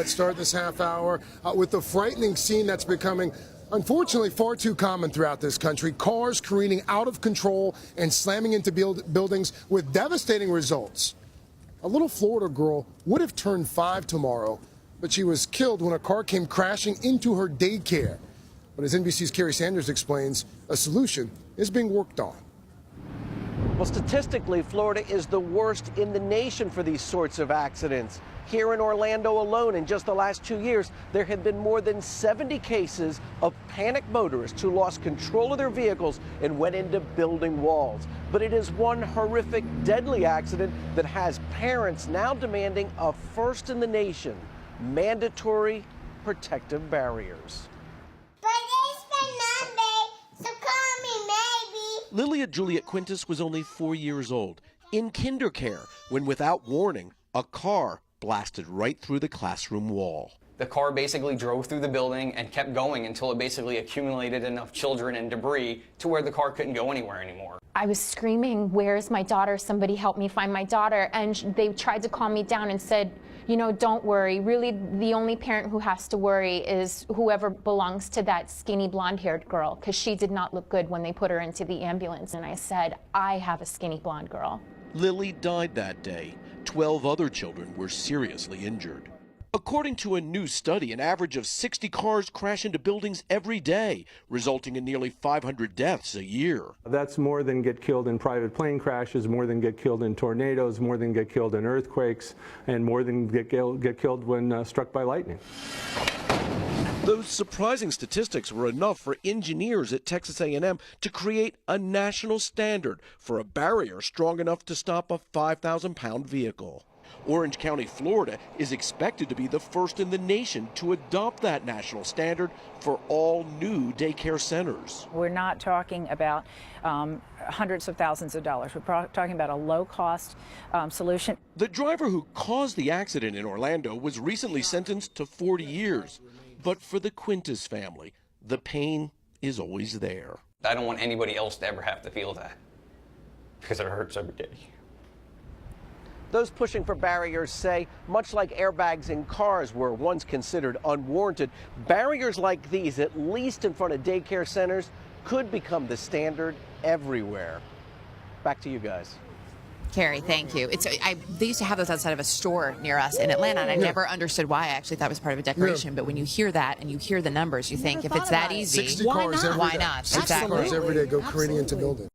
Let's start this half hour with the frightening scene that's becoming, unfortunately, far too common throughout this country. Cars careening out of control and slamming into buildings with devastating results. A little Florida girl would have turned 5 tomorrow, but she was killed when a car came crashing into her daycare. But as NBC's Kerry Sanders explains, a solution is being worked on. Well, statistically, Florida is the worst in the nation for these sorts of accidents. Here in Orlando alone, in just the last 2 years, there have been more than 70 cases of panicked motorists who lost control of their vehicles and went into building walls. But it is one horrific, deadly accident that has parents now demanding a first in the nation, mandatory protective barriers. Lilia Juliet Quintus was only 4 years old, in kindercare, when without warning, a car blasted right through the classroom wall. The car basically drove through the building and kept going until it basically accumulated enough children and debris to where the car couldn't go anywhere anymore. I was screaming, "Where's my daughter? Somebody help me find my daughter." And they tried to calm me down and said, "You know, don't worry. Really, the only parent who has to worry is whoever belongs to that skinny blonde-haired girl, because she did not look good when they put her into the ambulance." And I said, "I have a skinny blonde girl." Lily died that day. 12 other children were seriously injured. According to a new study, an average of 60 cars crash into buildings every day, resulting in nearly 500 deaths a year. That's more than get killed in private plane crashes, more than get killed in tornadoes, more than get killed in earthquakes, and more than get killed when struck by lightning. Those surprising statistics were enough for engineers at Texas A&M to create a national standard for a barrier strong enough to stop a 5,000-pound vehicle. Orange County, Florida is expected to be the first in the nation to adopt that national standard for all new daycare centers. We're not talking about hundreds of thousands of dollars. We're talking about a low-cost solution. The driver who caused the accident in Orlando was recently sentenced to 40 years. But for the Quintus family, the pain is always there. I don't want anybody else to ever have to feel that, because it hurts every day. Those pushing for barriers say, much like airbags in cars were once considered unwarranted, barriers like these, at least in front of daycare centers, could become the standard everywhere. Back to you guys. Kerry, thank you. They used to have those outside of a store near us in Atlanta, and I never understood why. I actually thought it was part of a decoration. But when you hear that and you hear the numbers, you think if it's that easy, 60 cars why not? 60 cars every day go careening into buildings.